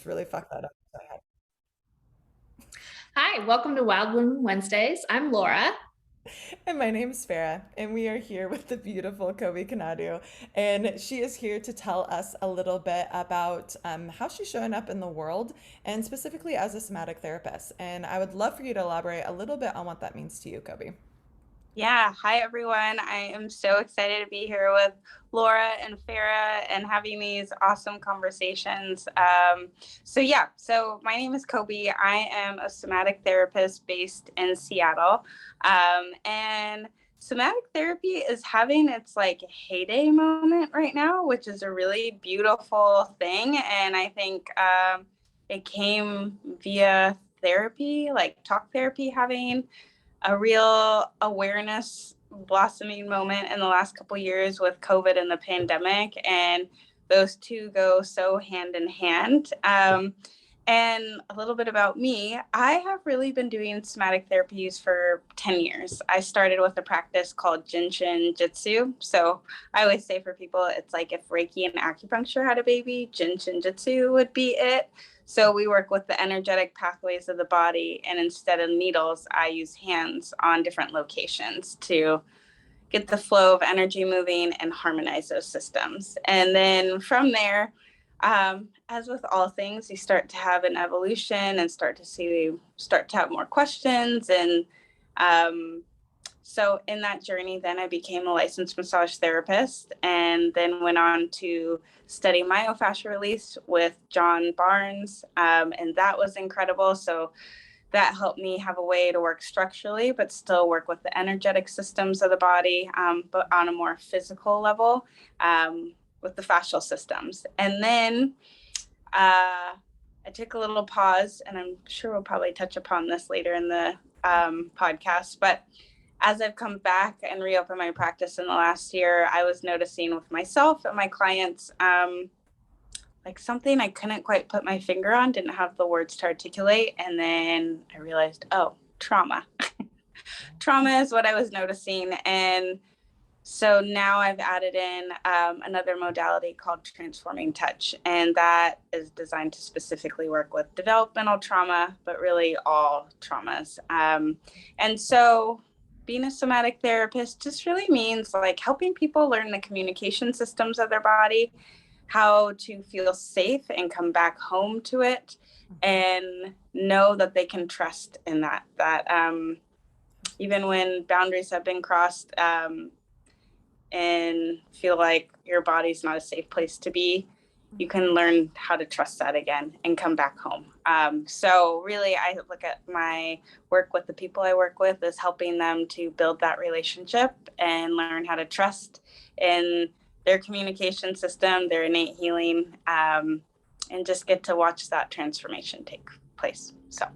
just really fucked that up. So I had Hi, welcome to Wild Women Wednesdays. I'm Laura. And my name's Farah, and we are here with the beautiful Cobi Konadu. And she is here to tell us a little bit about how she's showing up in the world, and specifically as a somatic therapist. And I would love for you to elaborate a little bit on what that means to you, Cobi. Yeah, hi everyone. I am so excited to be here with Laura and Farah and having these awesome conversations. So my name is Cobi. I am a somatic therapist based in Seattle. And somatic therapy is having its like heyday moment right now, which is a really beautiful thing. And I think it came via therapy, like talk therapy, having a real awareness blossoming moment in the last couple of years with COVID and the pandemic, and those two go so hand in hand. And a little bit about me, I have really been doing somatic therapies for 10 years. I started with a practice called Jinshin Jitsu. So I always say for people, it's like if Reiki and acupuncture had a baby, Jinshin Jitsu would be it. So we work with the energetic pathways of the body, and instead of needles, I use hands on different locations to get the flow of energy moving and harmonize those systems. And then from there, as with all things, you start to have an evolution and start to have more questions. And so in that journey, then I became a licensed massage therapist and then went on to study myofascial release with John Barnes. And that was incredible. So that helped me have a way to work structurally, but still work with the energetic systems of the body, but on a more physical level with the fascial systems. And then I took a little pause, and I'm sure we'll probably touch upon this later in the podcast, but as I've come back and reopened my practice in the last year, I was noticing with myself and my clients, like something I couldn't quite put my finger on, didn't have the words to articulate. And then I realized, oh, trauma. Trauma is what I was noticing. And so now I've added in another modality called transforming touch. And that is designed to specifically work with developmental trauma, but really all traumas. And so being a somatic therapist just really means like helping people learn the communication systems of their body, how to feel safe and come back home to it, and know that they can trust in that even when boundaries have been crossed, and feel like your body's not a safe place to be, you can learn how to trust that again and come back home. So really, I look at my work with the people I work with as helping them to build that relationship and learn how to trust in their communication system, their innate healing, and just get to watch that transformation take place. So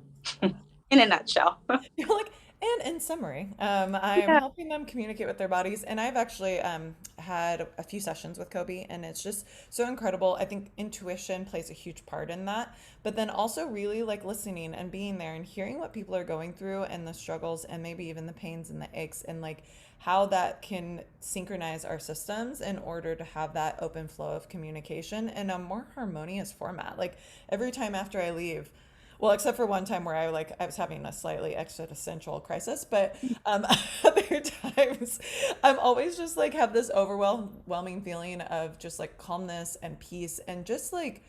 in a nutshell. You're like, and in summary, I'm Yeah. helping them communicate with their bodies, and I've actually had a few sessions with Kobe, and it's just so incredible. I think intuition plays a huge part in that, but then also really like listening and being there and hearing what people are going through and the struggles and maybe even the pains and the aches and like how that can synchronize our systems in order to have that open flow of communication in a more harmonious format. Like every time after I leave, well, except for one time where I was having a slightly existential crisis, but other times I'm always just like have this overwhelming feeling of just like calmness and peace and just like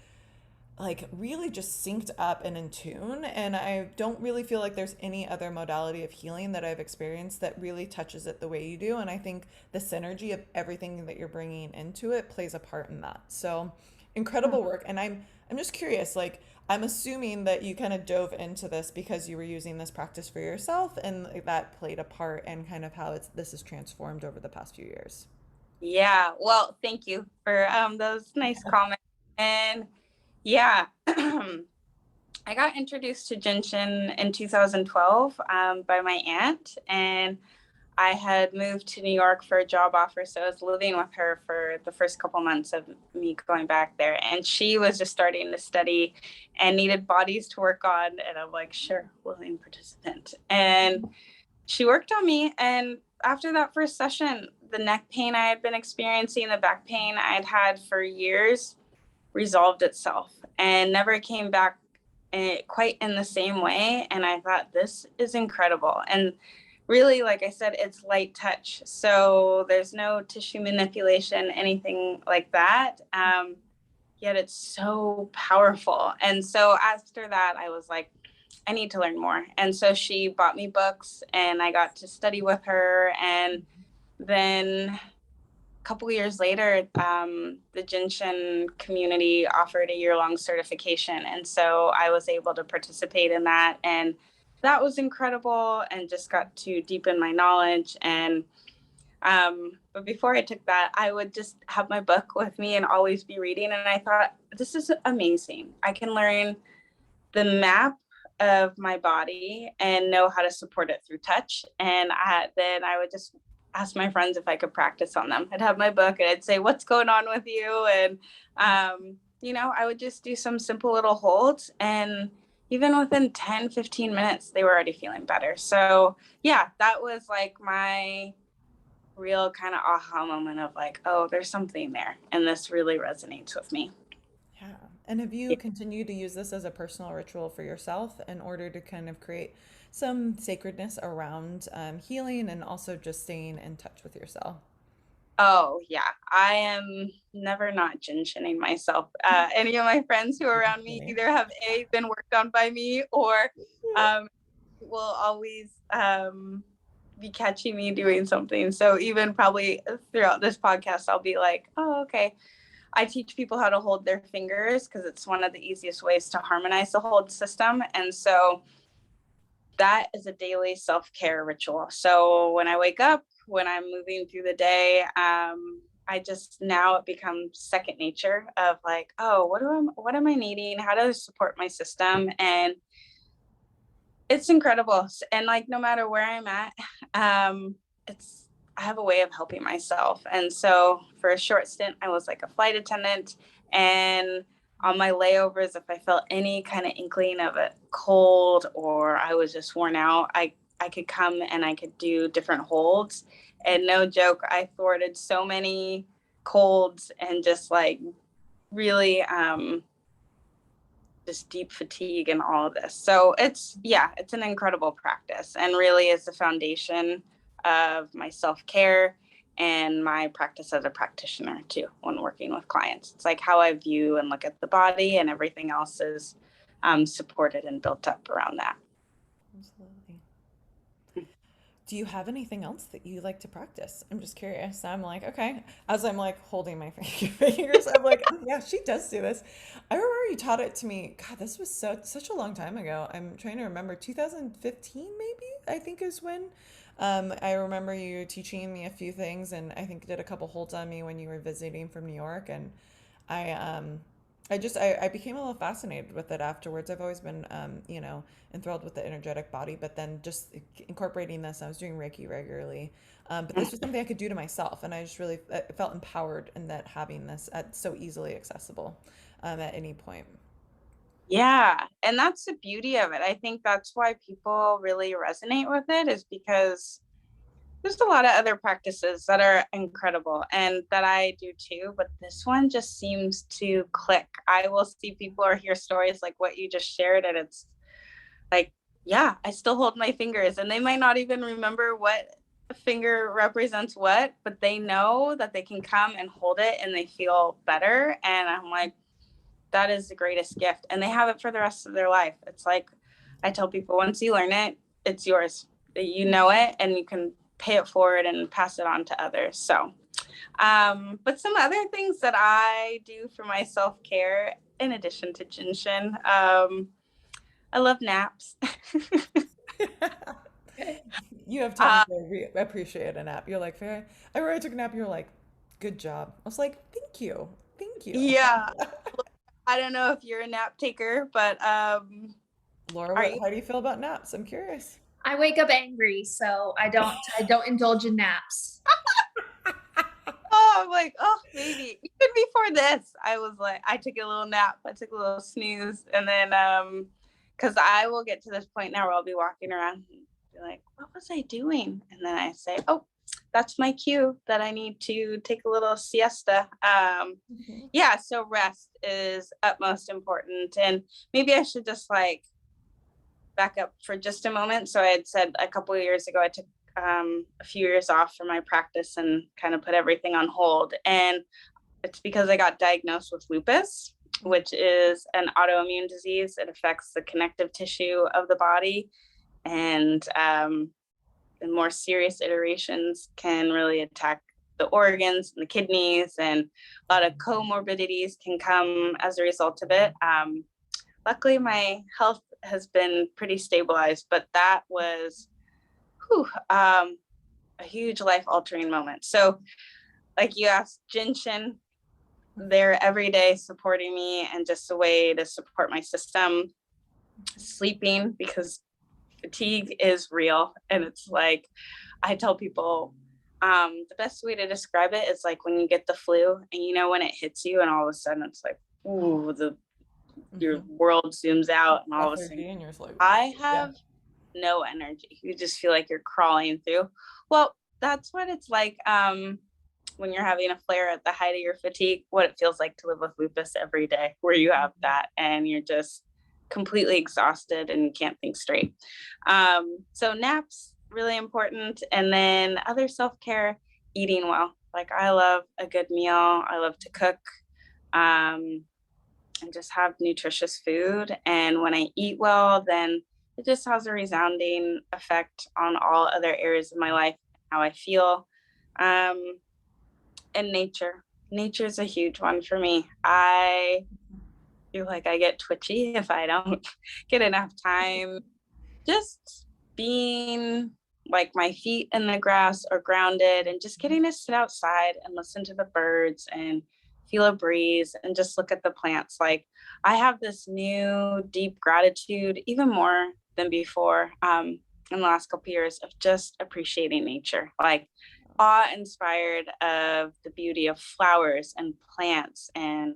really just synced up and in tune. And I don't really feel like there's any other modality of healing that I've experienced that really touches it the way you do. And I think the synergy of everything that you're bringing into it plays a part in that. So incredible work. And I'm just curious, like I'm assuming that you kind of dove into this because you were using this practice for yourself and that played a part in kind of how this is transformed over the past few years. Yeah. Well, thank you for those nice comments. And yeah, I got introduced to Gentian in 2012 by my aunt, and I had moved to New York for a job offer. So I was living with her for the first couple months of me going back there. And she was just starting to study and needed bodies to work on. And I'm like, sure, willing participant. And she worked on me. And after that first session, the neck pain I had been experiencing, the back pain I had had for years, resolved itself. and never came back quite in the same way. And I thought, this is incredible. And really, like I said, it's light touch. So there's no tissue manipulation, anything like that. Yet it's so powerful. And so after that, I was like, I need to learn more. And so she bought me books and I got to study with her. And then a couple of years later, the Jinshin community offered a year-long certification. And so I was able to participate in that. And that was incredible and just got to deepen my knowledge. And but before I took that, I would just have my book with me and always be reading. And I thought, this is amazing. I can learn the map of my body and know how to support it through touch. And then I would just ask my friends if I could practice on them. I'd have my book and I'd say, what's going on with you? And, I would just do some simple little holds. And even within 10, 15 minutes, they were already feeling better. So yeah, that was like my real kind of aha moment of like, oh, there's something there. And this really resonates with me. Yeah. And have you continued to use this as a personal ritual for yourself in order to kind of create some sacredness around healing and also just staying in touch with yourself? Oh, yeah. I am never not jinshining myself. Any of my friends who are around me either have been worked on by me or will always be catching me doing something. So even probably throughout this podcast, I'll be like, oh, okay. I teach people how to hold their fingers because it's one of the easiest ways to harmonize the hold system. And so that is a daily self-care ritual. So when I wake up, when I'm moving through the day, now it becomes second nature of like, oh, what am I needing? How to support my system? And it's incredible. And like, no matter where I'm at, I have a way of helping myself. And so for a short stint, I was like a flight attendant, and on my layovers, if I felt any kind of inkling of a cold or I was just worn out, I could come and I could do different holds. And no joke, I thwarted so many colds and just like really just deep fatigue and all of this. So it's an incredible practice and really is the foundation of my self-care and my practice as a practitioner too when working with clients. It's like how I view and look at the body, and everything else is supported and built up around that. Absolutely. Do you have anything else that you like to practice? I'm just curious. I'm like, okay. As I'm like holding my fingers, I'm like, oh, yeah, she does do this. I remember you taught it to me. God, this was such a long time ago. I'm trying to remember. 2015, maybe, I think is when. I remember you teaching me a few things, and I think did a couple holds on me when you were visiting from New York, and I I became a little fascinated with it afterwards. I've always been enthralled with the energetic body, but then just incorporating this, I was doing Reiki regularly. But this was something I could do to myself, and I just really felt empowered in that having this so easily accessible at any point. Yeah, and that's the beauty of it. I think that's why people really resonate with it, is because there's a lot of other practices that are incredible and that I do too, but this one just seems to click. I will see people or hear stories like what you just shared, and it's like, yeah, I still hold my fingers, and they might not even remember what finger represents what, but they know that they can come and hold it and they feel better. And I'm like, that is the greatest gift. And they have it for the rest of their life. It's like, I tell people, once you learn it, it's yours. You know it, and you can pay it forward and pass it on to others. So, but some other things that I do for my self-care, in addition to Jinshin, I love naps. You have time to appreciate a nap. You're like, fair. I remember I took a nap, and you're like, good job. I was like, thank you. Thank you. Yeah. I don't know if you're a nap taker, but Laura, how do you feel about naps? I'm curious. I wake up angry, so I don't indulge in naps. Oh, I'm like, oh, maybe even before this, I was like, I took a little nap, I took a little snooze, and then because I will get to this point now where I'll be walking around and be like, what was I doing? And then I say, oh, that's my cue that I need to take a little siesta. Mhm. Yeah, so rest is utmost important. And maybe I should just like back up for just a moment. So I had said a couple of years ago, I took a few years off from my practice and kind of put everything on hold. And it's because I got diagnosed with lupus, which is an autoimmune disease. It affects the connective tissue of the body. And the more serious iterations can really attack the organs and the kidneys, and a lot of comorbidities can come as a result of it. Luckily, my health has been pretty stabilized, but that was whew, a huge life altering moment. So, like you asked, Jinshin, they're every day supporting me and just a way to support my system. Sleeping, because fatigue is real. And it's like, I tell people, the best way to describe it is like when you get the flu and you know when it hits you and all of a sudden it's like, ooh, your Mhm. world zooms out and all of a sudden Lethargy and you're just like, I yeah. have no energy. You just feel like you're crawling through. Well, that's what it's like when you're having a flare at the height of your fatigue, what it feels like to live with lupus every day, where you have that and you're just completely exhausted and can't think straight. So naps, really important. And then other self-care, eating well. Like I love a good meal. I love to cook. Um, and just have nutritious food. And when I eat well, then it just has a resounding effect on all other areas of my life, how I feel. Um, and nature. Nature is a huge one for me. I feel like I get twitchy if I don't get enough time. Just being like my feet in the grass or grounded and just getting to sit outside and listen to the birds and feel a breeze and just look at the plants. Like I have this new deep gratitude, even more than before, in the last couple of years, of just appreciating nature. Like awe inspired of the beauty of flowers and plants and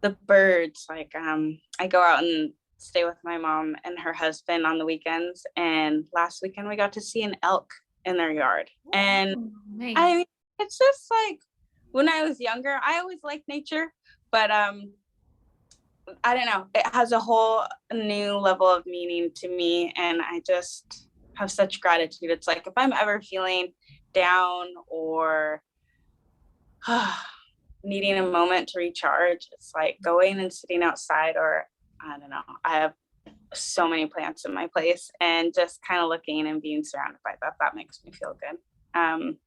the birds. Like I go out and stay with my mom and her husband on the weekends, and last weekend we got to see an elk in their yard. And Oh, I nice. mean, it's just like when I was younger, I always liked nature, but I don't know, it has a whole new level of meaning to me, and I just have such gratitude. It's like if I'm ever feeling down or needing a moment to recharge, it's like going and sitting outside, or I don't know. I have so many plants in my place, and just kind of looking and being surrounded by that, that makes me feel good. Um,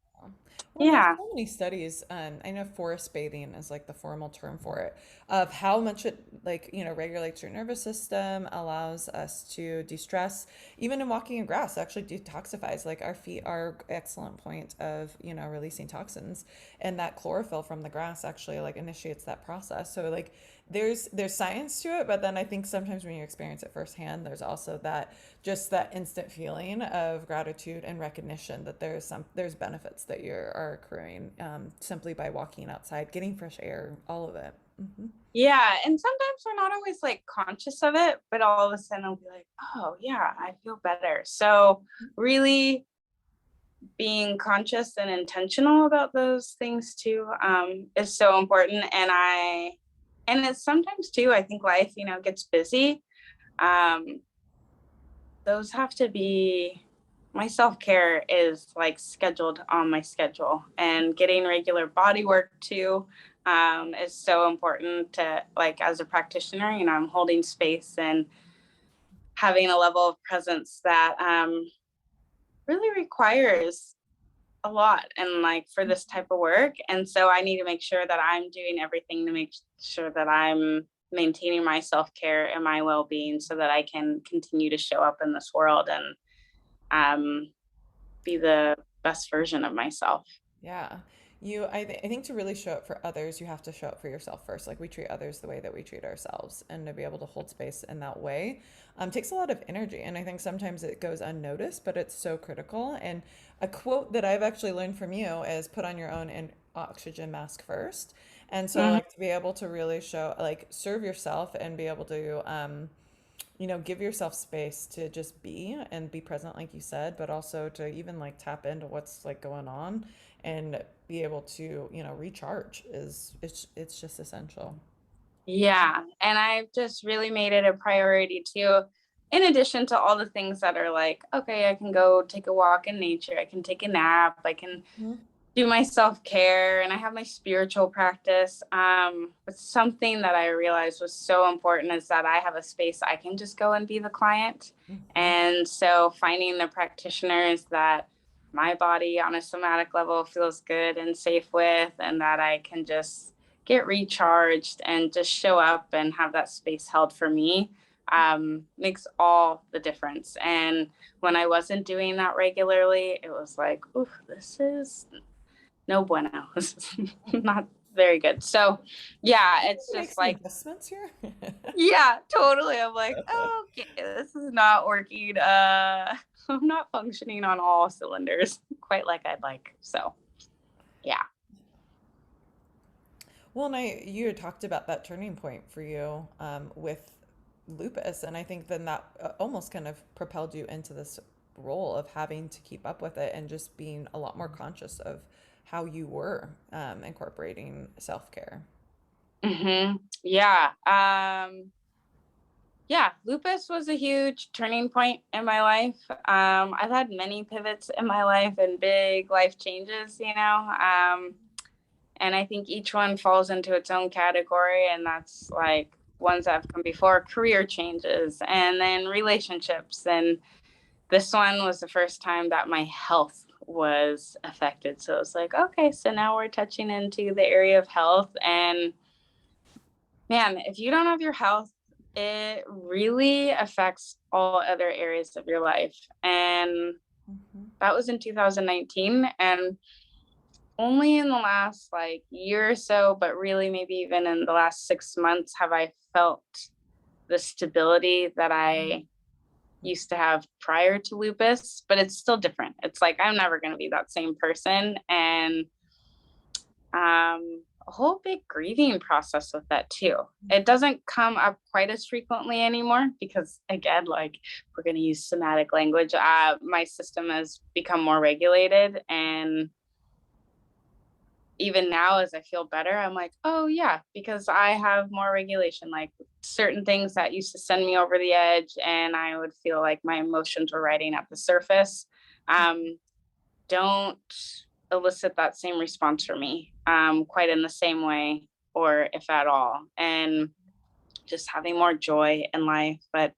Well, there's yeah. so many studies. I know forest bathing is like the formal term for it, of how much it like, regulates your nervous system, allows us to de-stress. Even in walking in grass, actually detoxifies. Like our feet are excellent point of, releasing toxins. And that chlorophyll from the grass actually like initiates that process. So like there's science to it, but then I think sometimes when you experience it firsthand, there's also that just that instant feeling of gratitude and recognition that there's benefits that you are accruing simply by walking outside, getting fresh air, all of it. Hmm. Yeah. And sometimes we're not always like conscious of it, but all of a sudden I'll be like, oh, yeah, I feel better. So, really being conscious and intentional about those things too is so important. And it's sometimes too, I think life, gets busy. Um, those have to be, my self-care is like scheduled on my schedule, and getting regular body work too is so important to, like, as a practitioner, I'm holding space and having a level of presence that really requires a lot, and like for this type of work. And so I need to make sure that I'm doing everything to make sure that I'm maintaining my self-care and my well-being so that I can continue to show up in this world and um, be the best version of myself. Yeah. I think to really show up for others, you have to show up for yourself first. Like we treat others the way that we treat ourselves, and to be able to hold space in that way takes a lot of energy. And I think sometimes it goes unnoticed, but it's so critical. And a quote that I've actually learned from you is put on your own oxygen mask first. And so, Mhm. like, to be able to really show, like, serve yourself and be able to, give yourself space to just be and be present, like you said, but also to even like tap into what's like going on and be able to, recharge it's just essential. Yeah. And I've just really made it a priority too. In addition to all the things that are like, okay, I can go take a walk in nature, I can take a nap, I can Mhm. do my self-care, and I have my spiritual practice. But something that I realized was so important is that I have a space I can just go and be the client. Mhm. And so finding the practitioners that my body on a somatic level feels good and safe with, and that I can just get recharged and just show up and have that space held for me, makes all the difference. And when I wasn't doing that regularly, it was like, ooh, this is no bueno. This is not very good. So yeah, it's Make just some like, adjustments here. yeah, totally. I'm like, oh, okay, this is not working. I'm not functioning on all cylinders quite like I'd like. So yeah. Well, and you had talked about that turning point for you with lupus, and I think then that almost kind of propelled you into this role of having to keep up with it and just being a lot more conscious of how you were incorporating self-care. Yeah. Yeah, lupus was a huge turning point in my life. I've had many pivots in my life and big life changes, and I think each one falls into its own category. And that's like ones that have come before: career changes and then relationships. And this one was the first time that my health was affected. So it's like, okay, so now we're touching into the area of health. And man, if you don't have your health, it really affects all other areas of your life. And Mhm. that was in 2019. And only in the last like year or so, but really maybe even in the last 6 months, have I felt the stability that I used to have prior to lupus. But it's still different. It's like I'm never going to be that same person. And a whole big grieving process with that too. It doesn't come up quite as frequently anymore because, again, like we're going to use somatic language. My system has become more regulated, and even now as I feel better, I'm like, oh yeah, because I have more regulation. Like certain things that used to send me over the edge and I would feel like my emotions were riding at the surface, um, don't elicit that same response for me, quite in the same way, or if at all. And just having more joy in life. But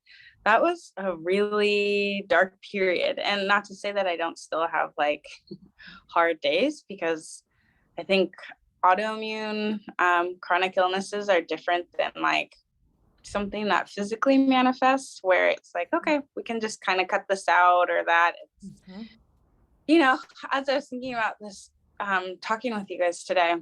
that was a really dark period. And not to say that I don't still have like hard days, because I think autoimmune, chronic illnesses are different than like something that physically manifests, where it's like, okay, we can just kind of cut this out or that. It's, Mhm. you know, as I was thinking about this, talking with you guys today,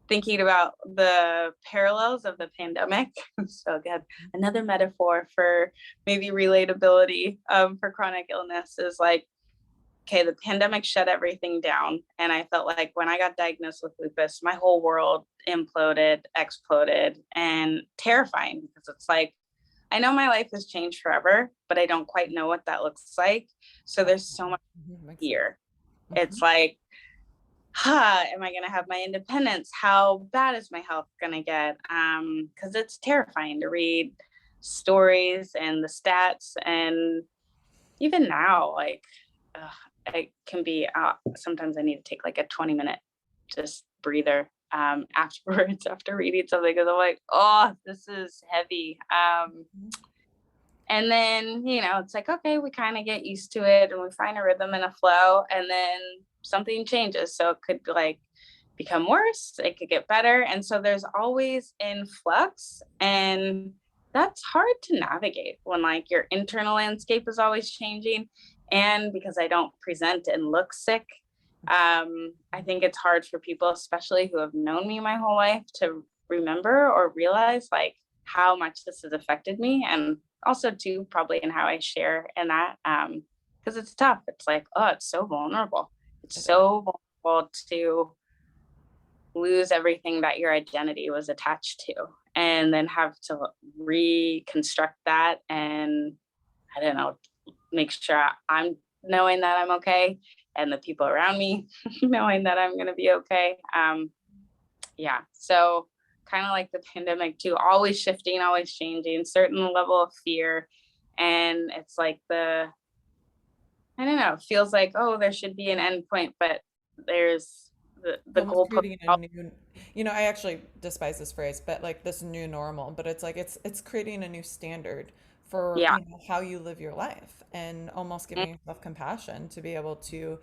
thinking about the parallels of the pandemic. So again, another metaphor for maybe relatability, for chronic illness is like, okay, the pandemic shut everything down. And I felt like when I got diagnosed with lupus, my whole world imploded, exploded, and terrifying, because it's like, I know my life has changed forever, but I don't quite know what that looks like. So there's so much Makes sense. fear. It's Mhm. like, am I going to have my independence? How bad is my health going to get? Because it's terrifying to read stories and the stats. And even now, like, it can be, sometimes I need to take like a 20-minute just breather, afterwards, after reading something, because I'm like, oh, this is heavy. And then, it's like, okay, we kind of get used to it and we find a rhythm and a flow, and then something changes. So it could like become worse, it could get better. And so there's always in flux. And that's hard to navigate when like your internal landscape is always changing. And because I don't present and look sick, I think it's hard for people, especially who have known me my whole life, to remember or realize like how much this has affected me. And also too, probably in how I share in that, because it's tough. It's like, oh, it's so vulnerable. It's It is. so vulnerable to lose everything that your identity was attached to. and then have to reconstruct that, and I don't know, make sure I'm knowing that I'm okay, and the people around me knowing that I'm going to be okay. Yeah. So kind of like the pandemic too, always shifting, always changing, certain level of fear. And it's like I don't know, feels like, oh, there should be an end point, but there's the Almost goalpost. creating a new, I actually despise this phrase, but like this new normal, but it's like it's creating a new standard for, Yeah. how you live your life, and almost giving yourself compassion to be able to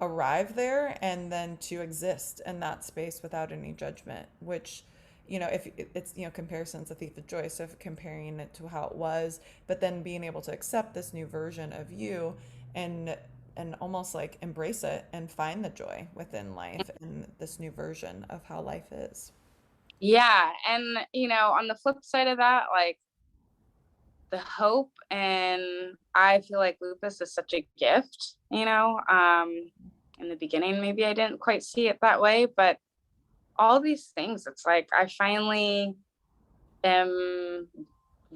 arrive there and then to exist in that space without any judgment, which, if it's, comparison's a thief of joy. So if comparing it to how it was, but then being able to accept this new version of you, and almost like embrace it and find the joy within life and this new version of how life is. Yeah. And, on the flip side of that, like the hope, and I feel like lupus is such a gift, in the beginning, maybe I didn't quite see it that way, but all these things, it's like I finally am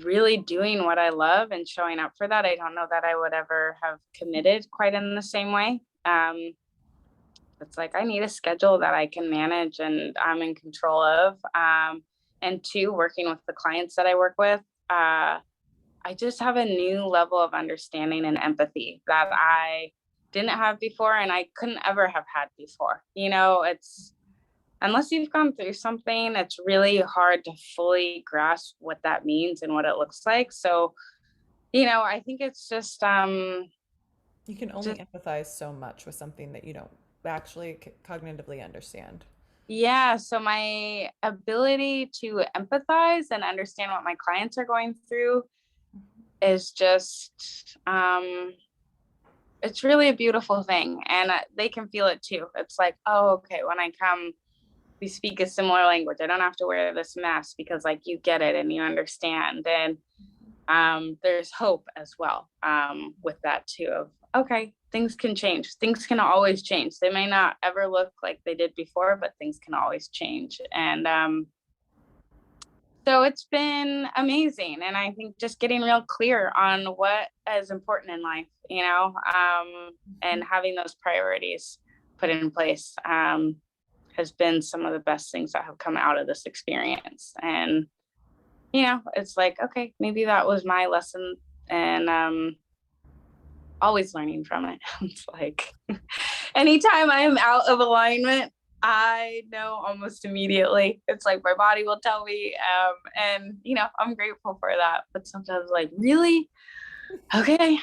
really doing what I love and showing up for that. I don't know that I would ever have committed quite in the same way. It's like I need a schedule that I can manage and I'm in control of. And two, working with the clients that I work with, I just have a new level of understanding and empathy that I didn't have before, and I couldn't ever have had before. It's unless you've gone through something, it's really hard to fully grasp what that means and what it looks like. So, I think it's just You can only just empathize so much with something that you don't actually cognitively understand. yeah. So my ability to empathize and understand what my clients are going through is just it's really a beautiful thing, and they can feel it too. It's like, oh, okay, when I come, we speak a similar language. I don't have to wear this mask because like you get it and you understand. And there's hope as well with that too, of okay, things can change. Things can always change. They may not ever look like they did before, but things can always change. And so it's been amazing. And I think just getting real clear on what is important in life, and having those priorities put in place has been some of the best things that have come out of this experience. And, it's like, okay, maybe that was my lesson, and always learning from it. It's like anytime I am out of alignment, I know almost immediately. It's like my body will tell me, and I'm grateful for that. But sometimes, like, really, okay,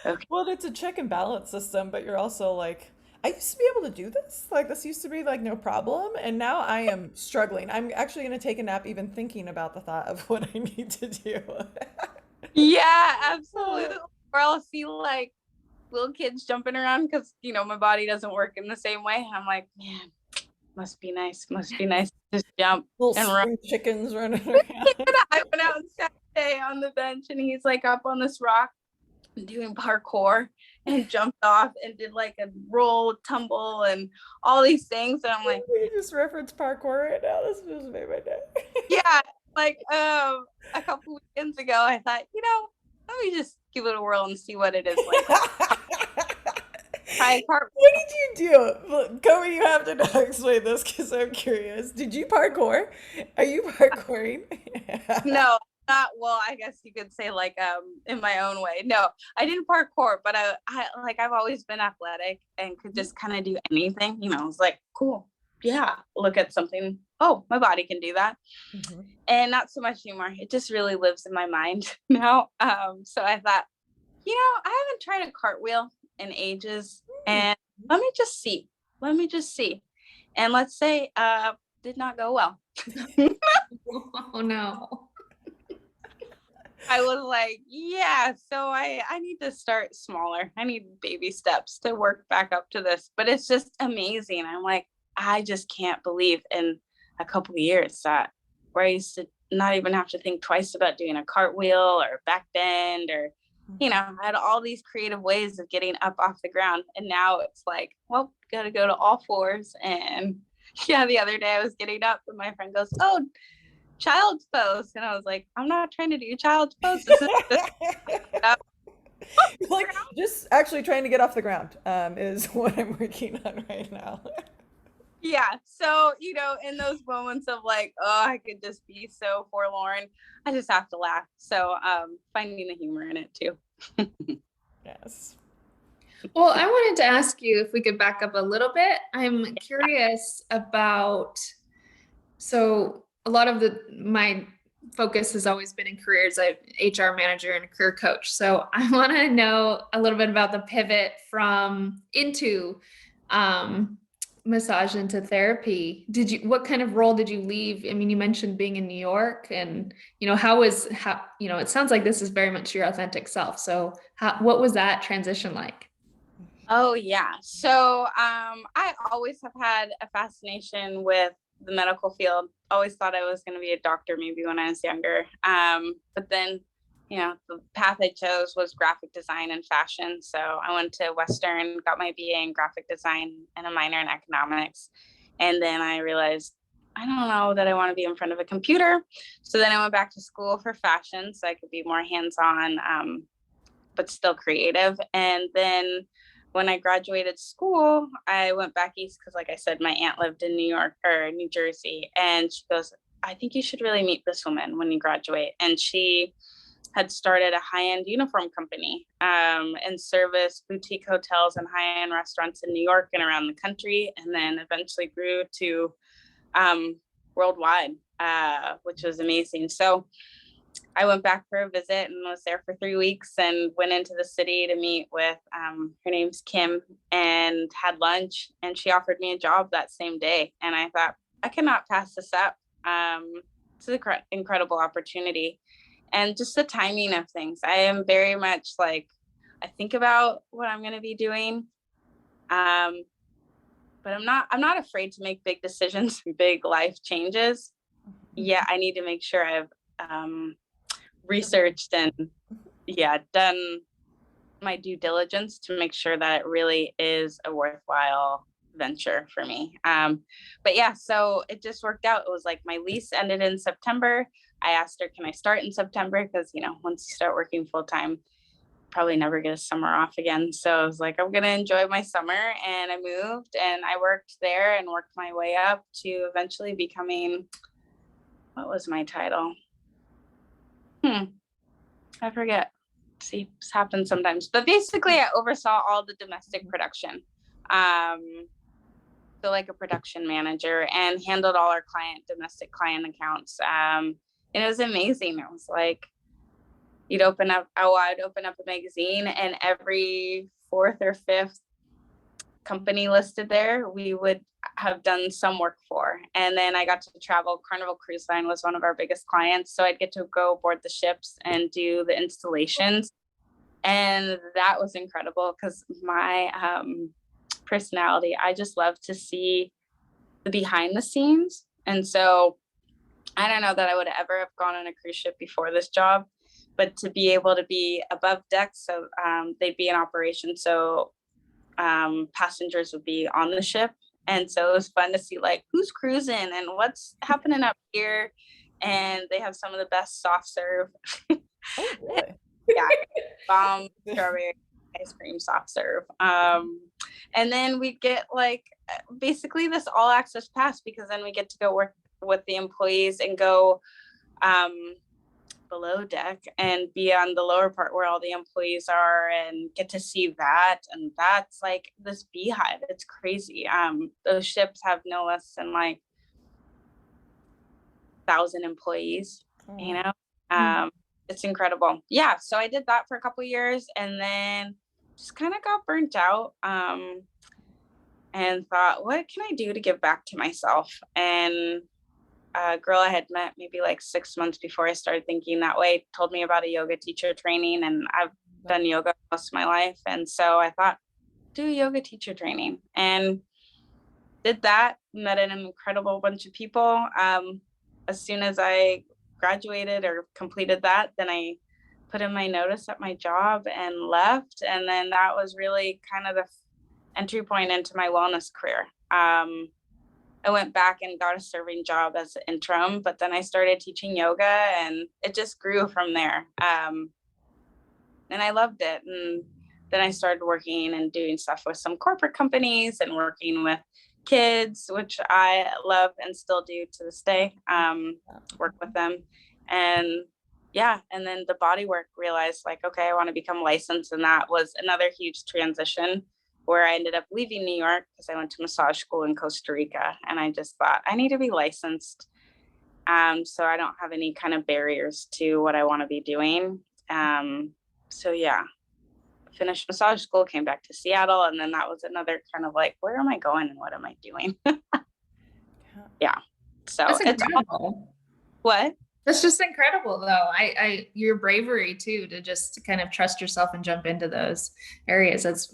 okay, Well, it's a check and balance system, but you're also like, I used to be able to do this. Like, this used to be like no problem. And now I am struggling. I'm actually going to take a nap even thinking about the thought of what I need to do. yeah, absolutely. Or I'll see like little kids jumping around because my body doesn't work in the same way. I'm like, man, must be nice to just jump Little and run. spring chickens running around. I went out Saturday on the bench, and he's like up on this rock doing parkour, and jumped off and did like a roll, tumble, and all these things. And I'm like, We just referenced parkour right now. This just made my day. yeah, like a couple weekends ago, I thought, let me just give it a whirl and see what it is like. Try What did you do? Look, Cobi, you have to explain this because I'm curious. Did you parkour? Are you parkouring? No, not well, I guess you could say like in my own way. No, I didn't parkour, but I've always been athletic and could just kind of do anything. It's like, cool. Yeah, look at something. Oh, my body can do that. Mhm. And not so much anymore. It just really lives in my mind now. So I thought, I haven't tried a cartwheel in ages, and let me just see. And let's say did not go well. Oh no. I was like, yeah, so I need to start smaller. I need baby steps to work back up to this. But it's just amazing. I'm like, I just can't believe in a couple of years that where I used to not even have to think twice about doing a cartwheel or back bend, or I had all these creative ways of getting up off the ground. And now it's like, well, gotta go to all fours. And yeah, the other day I was getting up and my friend goes, oh, child's pose. And I was like, I'm not trying to do child's pose. This is just Like just actually trying to get off the ground is what I'm working on right now. yeah. So, in those moments of like, oh, I could just be so forlorn, I just have to laugh. So, finding the humor in it too. Yes. Well, I wanted to ask you if we could back up a little bit. I'm curious about, so a lot of my focus has always been in careers. I'm HR manager and a career coach. So I want to know a little bit about the pivot into massage into therapy. What kind of role did you leave? I mean, you mentioned being in New York and, it sounds like this is very much your authentic self. So what was that transition like? Oh yeah. So I always have had a fascination with the medical field. Always thought I was going to be a doctor maybe when I was younger. But then, the path I chose was graphic design and fashion. So I went to Western, got my BA in graphic design and a minor in economics. And then I realized I don't know that I want to be in front of a computer. So then I went back to school for fashion so I could be more hands-on, but still creative. And then when I graduated school, I went back east because, like I said, my aunt lived in New York or New Jersey. And she goes, I think you should really meet this woman when you graduate. And she had started a high-end uniform company and serviced boutique hotels and high-end restaurants in New York and around the country, and then eventually grew to worldwide, which was amazing. So I went back for a visit and was there for 3 weeks and went into the city to meet with, her name's Kim, and had lunch, and she offered me a job that same day. And I thought, I cannot pass this up. It's an incredible opportunity. And just the timing of things. I am very much like, I think about what I'm going to be doing. But I'm not afraid to make big decisions, big life changes. Yeah, I need to make sure I've researched and done my due diligence to make sure that it really is a worthwhile venture for me. But yeah, so it just worked out. It was like my lease ended in September. I asked her, can I start in September? Because, once you start working full time, probably never get a summer off again. So I was like, I'm going to enjoy my summer. And I moved and I worked there and worked my way up to eventually becoming, what was my title? I forget. See, this happens sometimes. But basically, I oversaw all the domestic production. So like a production manager, and handled all our domestic client accounts. And it was amazing. It was like, I'd open up a magazine, and every fourth or fifth company listed there, we would have done some work for. And then I got to travel. Carnival Cruise Line was one of our biggest clients. So I'd get to go board the ships and do the installations. And that was incredible because my personality, I just love to see the behind the scenes. And so I don't know that I would ever have gone on a cruise ship before this job, but to be able to be above deck, so they'd be in operation. So passengers would be on the ship. And so it was fun to see like who's cruising and what's happening up here. And they have some of the best soft serve. Oh, really? Yeah. Strawberry ice cream soft serve. And then we get like basically this all access pass, because then we get to go work with the employees and go below deck and be on the lower part where all the employees are and get to see that. And that's like this beehive. It's crazy. Those ships have no less than like 1,000 employees, it's incredible. Yeah. So I did that for a couple of years and then just kind of got burnt out and thought, what can I do to give back to myself? And a girl I had met maybe like 6 months before I started thinking that way told me about a yoga teacher training, and I've done yoga most of my life. And so I thought, do yoga teacher training, and did that, met an incredible bunch of people. As soon as I graduated or completed that, then I put in my notice at my job and left. And then that was really kind of the entry point into my wellness career. I went back and got a serving job as an interim, but then I started teaching yoga and it just grew from there. And I loved it. And then I started working and doing stuff with some corporate companies and working with kids, which I love and still do to this day, work with them. And yeah, and then the body work, realized like, okay, I want to become licensed. And that was another huge transition where I ended up leaving New York because I went to massage school in Costa Rica. And I just thought I need to be licensed. So I don't have any kind of barriers to what I want to be doing. So yeah, finished massage school, came back to Seattle. And then that was another kind of like, where am I going and what am I doing? Yeah. So That's it's incredible. what? That's just incredible though. Your bravery too, to just kind of trust yourself and jump into those areas. That's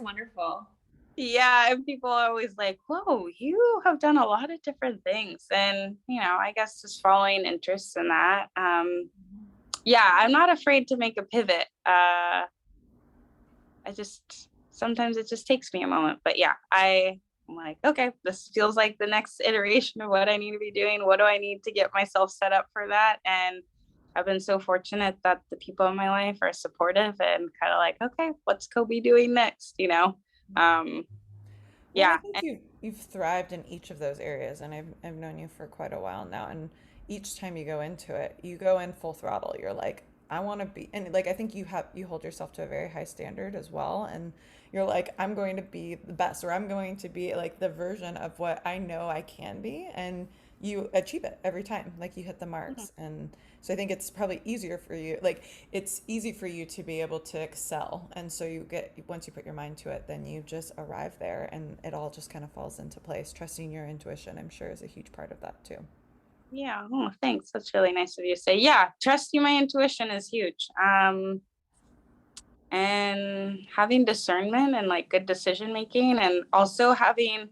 wonderful. Yeah. And people are always like, whoa, you have done a lot of different things. And, I guess just following interests in that. Yeah, I'm not afraid to make a pivot. Sometimes it just takes me a moment, but yeah, I'm like, okay, this feels like the next iteration of what I need to be doing. What do I need to get myself set up for that? And I've been so fortunate that the people in my life are supportive and kind of like, okay, what's Cobi doing next? Well, Yeah. I think you've thrived in each of those areas, and I've known you for quite a while now, and each time you go into it, you go in full throttle. You're like, I want to be, and like I think you hold yourself to a very high standard as well, and you're like, I'm going to be the best, or I'm going to be like the version of what I know I can be, and you achieve it every time. Like you hit the marks, and so I think it's probably easier for you. Like it's easy for you to be able to excel, and so once you put your mind to it, then you just arrive there, and it all just kind of falls into place. Trusting your intuition, I'm sure, is a huge part of that too. Yeah. Oh, thanks. That's really nice of you to say. Yeah. Trusting my intuition is huge. And having discernment and like good decision making, and also having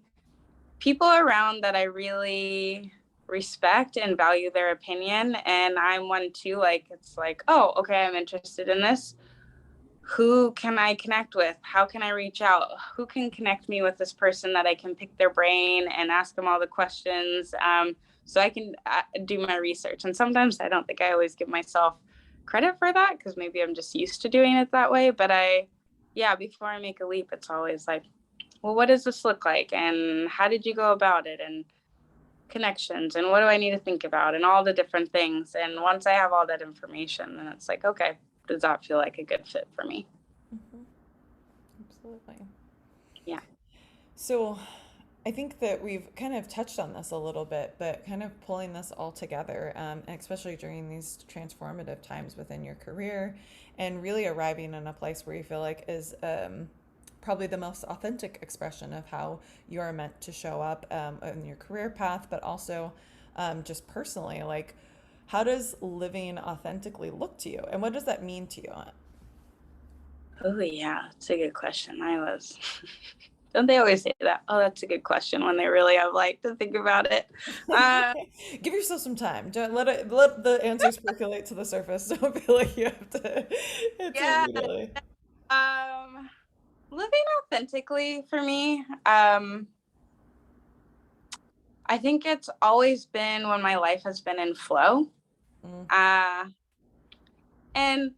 people around that I really respect and value their opinion. And I'm one too, like, it's like, oh, okay, I'm interested in this. Who can I connect with? How can I reach out? Who can connect me with this person that I can pick their brain and ask them all the questions, so I can do my research? And sometimes I don't think I always give myself credit for that because maybe I'm just used to doing it that way. But before I make a leap, it's always like, well, what does this look like? And how did you go about it? And connections, and what do I need to think about, and all the different things. And once I have all that information, then it's like, okay, does that feel like a good fit for me? Mm-hmm. Absolutely. Yeah. So I think that we've kind of touched on this a little bit, but kind of pulling this all together, and especially during these transformative times within your career, and really arriving in a place where you feel like is probably the most authentic expression of how you are meant to show up in your career path, but also just personally, like how does living authentically look to you, and what does that mean to you? Oh yeah, it's a good question. Don't they always say that? Oh, that's a good question when they really have like to think about it. Give yourself some time. Don't let the answers percolate to the surface. Don't feel like you have to Yeah. immediately. Living authentically for me, I think it's always been when my life has been in flow. And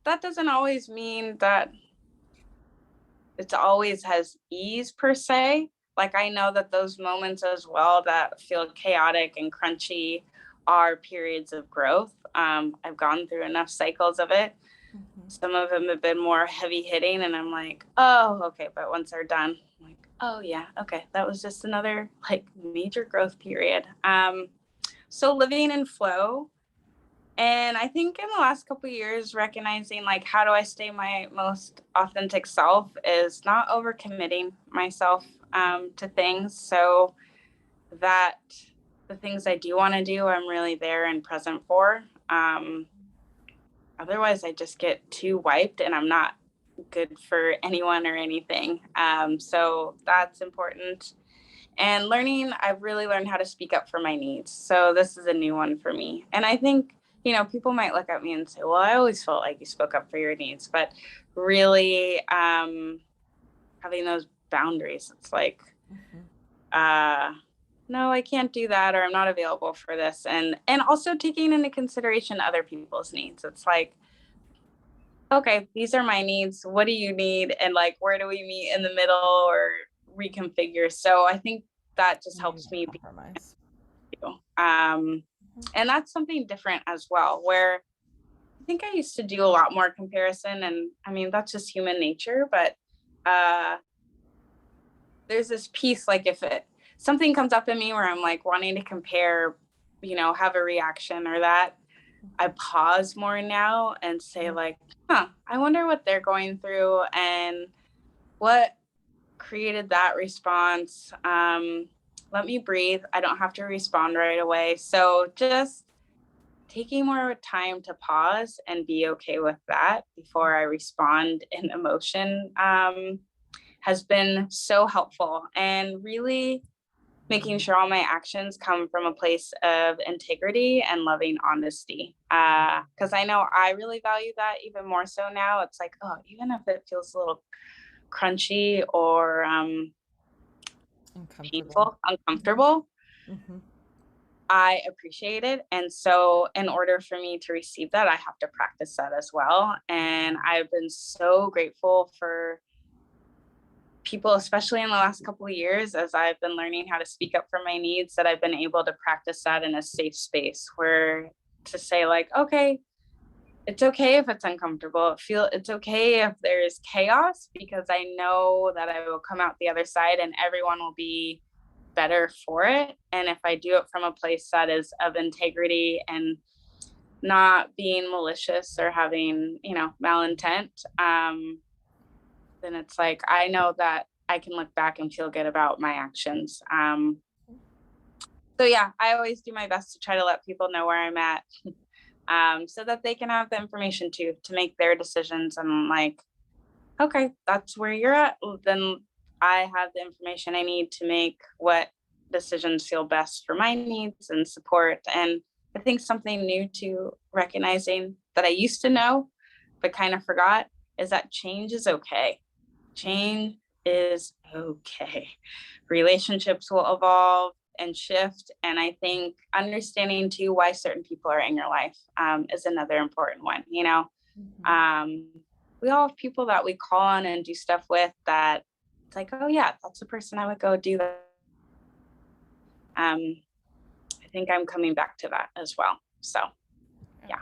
that doesn't always mean that it always has ease per se. Like I know that those moments as well that feel chaotic and crunchy are periods of growth. I've gone through enough cycles of it. Some of them have been more heavy hitting, and I'm like, oh, okay. But once they're done, I'm like, oh yeah, okay, that was just another like major growth period. So living in flow. And I think in the last couple of years, recognizing like how do I stay my most authentic self is not overcommitting myself to things, so that the things I do want to do, I'm really there and present for. Otherwise, I just get too wiped, and I'm not good for anyone or anything. So that's important. And I've really learned how to speak up for my needs. So this is a new one for me. And I think, people might look at me and say, well, I always felt like you spoke up for your needs, but really having those boundaries, it's like, no, I can't do that, or I'm not available for this. And also taking into consideration other people's needs. It's like, okay, these are my needs. What do you need? And like, where do we meet in the middle or reconfigure? So I think that just helps me be, and that's something different as well, where I think I used to do a lot more comparison, and I mean, that's just human nature, but there's this piece, like if something comes up in me where I'm like wanting to compare, have a reaction or that, I pause more now and say like, I wonder what they're going through and what created that response. Let me breathe. I don't have to respond right away. So just taking more time to pause and be okay with that before I respond in emotion has been so helpful, and really making sure all my actions come from a place of integrity and loving honesty. Because I know I really value that even more so now. It's like, oh, even if it feels a little crunchy or painful, uncomfortable, I appreciate it. And so in order for me to receive that, I have to practice that as well. And I've been so grateful for people, especially in the last couple of years, as I've been learning how to speak up for my needs, that I've been able to practice that in a safe space, where to say like, okay, it's okay if it's uncomfortable. It's okay if there's chaos, because I know that I will come out the other side and everyone will be better for it. And if I do it from a place that is of integrity and not being malicious or having, malintent, then it's like, I know that I can look back and feel good about my actions. So yeah, I always do my best to try to let people know where I'm at, so that they can have the information to make their decisions. And like, okay, that's where you're at. Then I have the information I need to make what decisions feel best for my needs and support. And I think something new to recognizing that I used to know, but kind of forgot, is that change is okay. Change is okay. Relationships will evolve and shift. And I think understanding too why certain people are in your life is another important one. We all have people that we call on and do stuff with that it's like, oh yeah, that's the person I would go do that. I think I'm coming back to that as well. So yeah.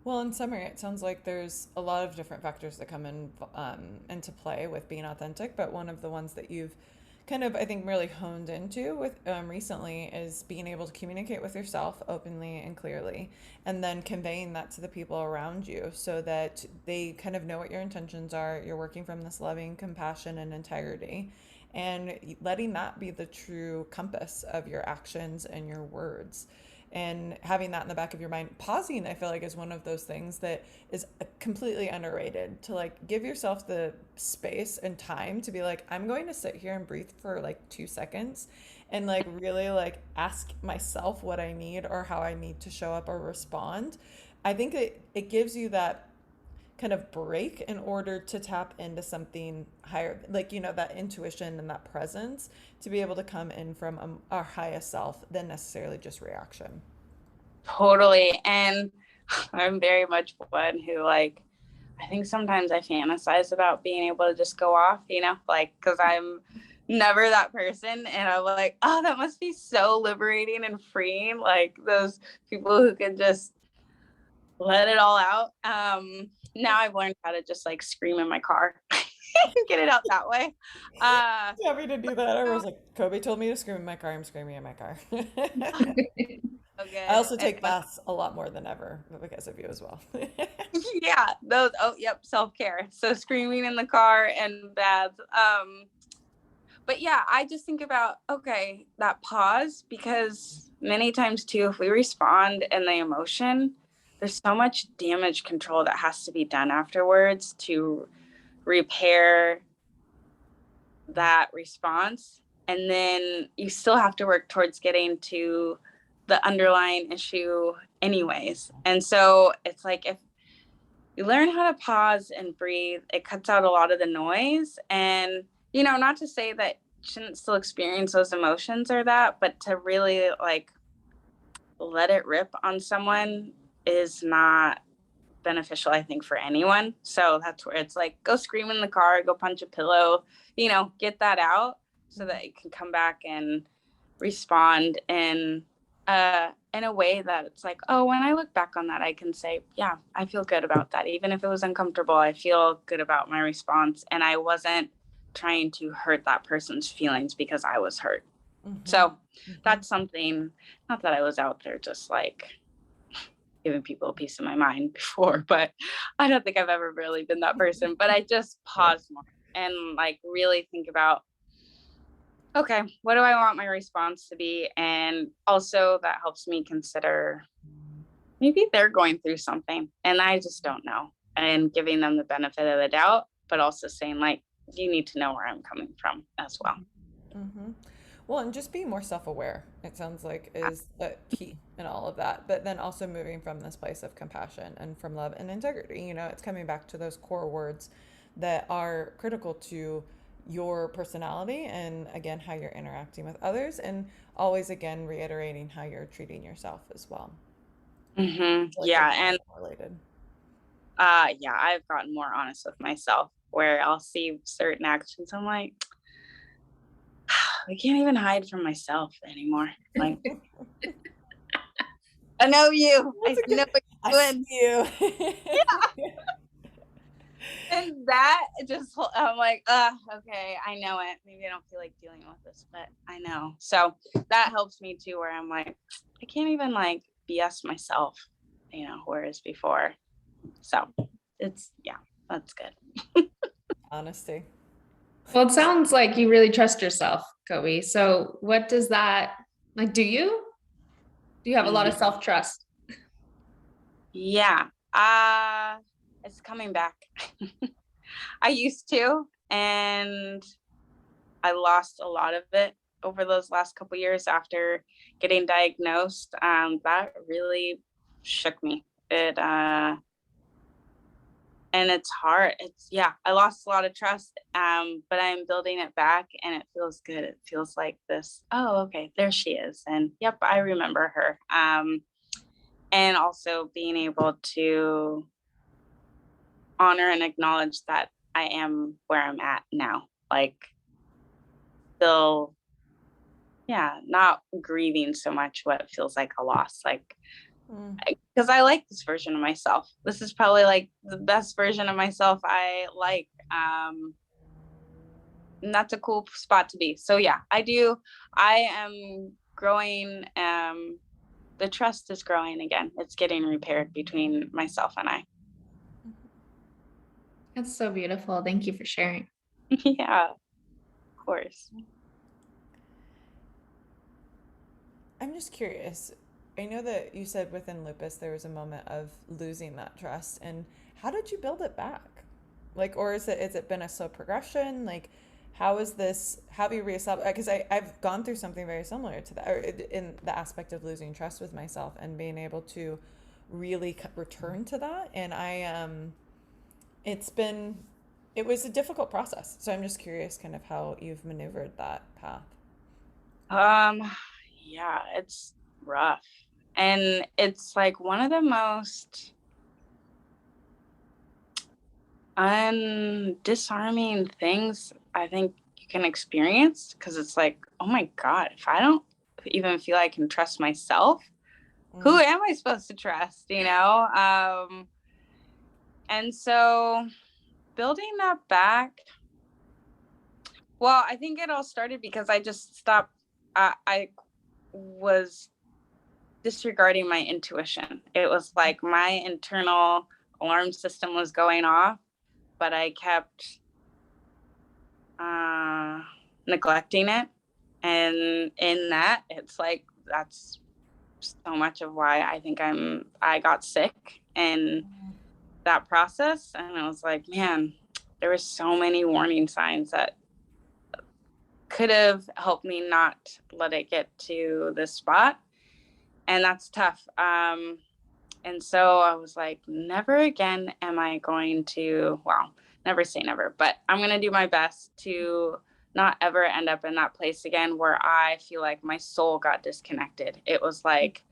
Well, in summary, it sounds like there's a lot of different factors that come into play with being authentic, but one of the ones that you've kind of, I think, really honed into with recently is being able to communicate with yourself openly and clearly, and then conveying that to the people around you so that they kind of know what your intentions are. You're working from this loving compassion and integrity, and letting that be the true compass of your actions and your words. And having that in the back of your mind, pausing, I feel like, is one of those things that is completely underrated. To like give yourself the space and time to be like, I'm going to sit here and breathe for like 2 seconds and like really like ask myself what I need or how I need to show up or respond. I think it gives you that kind of break in order to tap into something higher, like, that intuition and that presence to be able to come in from our highest self than necessarily just reaction. Totally. And I'm very much one who, like, I think sometimes I fantasize about being able to just go off, like, because I'm never that person. And I'm like, oh, that must be so liberating and freeing. Like those people who can just let it all out. Now I've learned how to just like scream in my car and get it out that way. Happy to do that. I was like, Cobi told me to scream in my car. I'm screaming in my car. Okay. I also take baths a lot more than ever because of you as well. Yeah, those. Oh, yep. Self-care. So screaming in the car and baths. But yeah, I just think about, okay, that pause, because many times too, if we respond in the emotion, there's so much damage control that has to be done afterwards to repair that response. And then you still have to work towards getting to the underlying issue anyways. And so it's like, if you learn how to pause and breathe, it cuts out a lot of the noise. And, not to say that shouldn't still experience those emotions or that, but to really like let it rip on someone is not beneficial, I think, for anyone. So that's where it's like, go scream in the car, go punch a pillow, get that out so that it can come back and respond in a way that it's like, oh, when I look back on that, I can say, yeah, I feel good about that. Even if it was uncomfortable, I feel good about my response. And I wasn't trying to hurt that person's feelings because I was hurt. So that's something, not that I was out there just like giving people a piece of my mind before, but I don't think I've ever really been that person. But I just pause more and like really think about, okay, what do I want my response to be? And also that helps me consider maybe they're going through something and I just don't know, and giving them the benefit of the doubt, but also saying like, you need to know where I'm coming from as well. Well, and just being more self-aware, it sounds like, is the key in all of that. But then also moving from this place of compassion and from love and integrity, it's coming back to those core words that are critical to your personality and, again, how you're interacting with others, and always, again, reiterating how you're treating yourself as well. Yeah. And related. yeah, I've gotten more honest with myself where I'll see certain actions. I'm like, I can't even hide from myself anymore. Like, I know you. I know what you're doing. You. Yeah. And that just, I'm like, okay, I know it. Maybe I don't feel like dealing with this, but I know. So that helps me too, where I'm like, I can't even like BS myself, whereas before. So it's, yeah, that's good. Honesty. Well, it sounds like you really trust yourself, Cobi. So what does that, like, do you have a lot of self-trust? Yeah. It's coming back. I used to, and I lost a lot of it over those last couple years after getting diagnosed. That really shook me. And it's hard. I lost a lot of trust, but I'm building it back and it feels good. It feels like this, oh, okay, there she is. And yep, I remember her. And also being able to honor and acknowledge that I am where I'm at now. Like, still, not grieving so much what feels like a loss. Like, because I like this version of myself. This is probably like the best version of myself I like. And that's a cool spot to be. So yeah, I am growing. The trust is growing again. It's getting repaired between myself and I. That's so beautiful. Thank you for sharing. Yeah, of course. I'm just curious. I know that you said within Lupus there was a moment of losing that trust, and how did you build it back? Like, or is it been a slow progression? Like, how is this? How have you reestablished? Because I've gone through something very similar to that, or in the aspect of losing trust with myself and being able to really return to that. And it was a difficult process. So I'm just curious, kind of how you've maneuvered that path. Yeah, it's rough. And it's like one of the most disarming things I think you can experience, because it's like, oh my God, if I don't even feel I can trust myself, who am I supposed to trust, and so building that back, well, I think it all started because I just stopped. I was disregarding my intuition. It was like my internal alarm system was going off, but I kept neglecting it. And in that, it's like, that's so much of why I think I got sick in that process. And I was like, man, there were so many warning signs that could have helped me not let it get to this spot. And that's tough. And so I was like, never again am I going to, well, never say never, but I'm going to do my best to not ever end up in that place again where I feel like my soul got disconnected. It was like,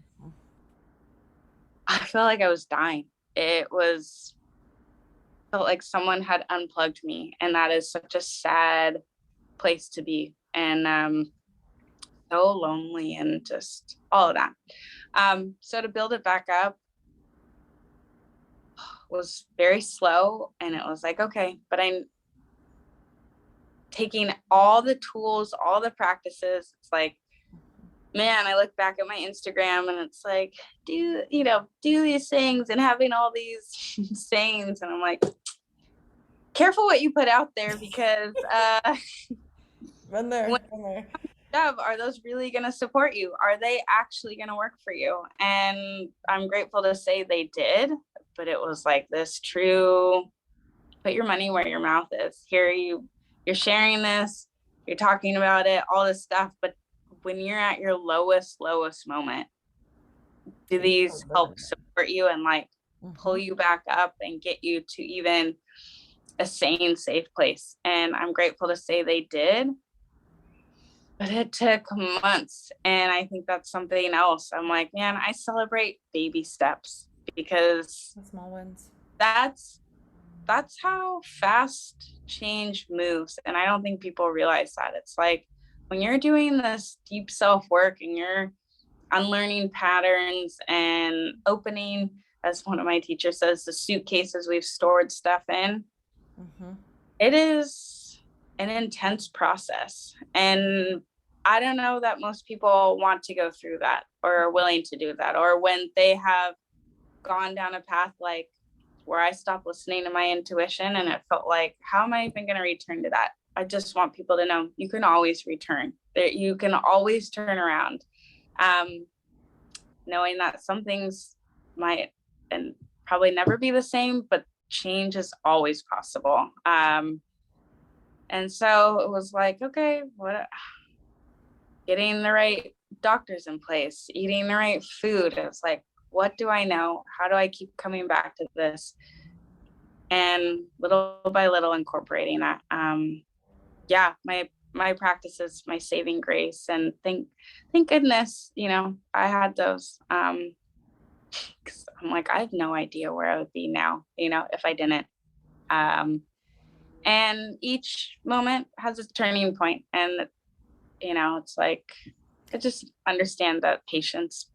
I felt like I was dying. Felt like someone had unplugged me, and that is such a sad place to be, and so lonely, and just all of that. So to build it back up was very slow, and it was like, okay, but I'm taking all the tools, all the practices. It's like, man, I look back at my Instagram and it's like, do these things, and having all these sayings, and I'm like, careful what you put out there, because Been there. are those really going to support you? Are they actually going to work for you? And I'm grateful to say they did, but it was like this true, put your money where your mouth is. Here you're sharing this, you're talking about it, all this stuff, but when you're at your lowest moment, do these help support you and like pull you back up and get you to even a sane, safe place? And I'm grateful to say they did, but it took months. And I think that's something else. I'm like, man, I celebrate baby steps, because The small wins. that's how fast change moves. And I don't think people realize that. It's like when you're doing this deep self work and you're unlearning patterns and opening, as one of my teachers says, the suitcases we've stored stuff in, it is an intense process. And I don't know that most people want to go through that or are willing to do that, or when they have gone down a path like where I stopped listening to my intuition and it felt like, how am I even going to return to that? I just want people to know you can always return. You can always turn around. Knowing that some things might and probably never be the same, but change is always possible. And so it was like, okay, getting the right doctors in place, eating the right food. It's like, what do I know? How do I keep coming back to this? And little by little incorporating that. My practices, my saving grace, and thank goodness, I had those. 'Cause I'm like, I have no idea where I would be now, if I didn't. And each moment has a turning point, and it's like, I just understand that patience.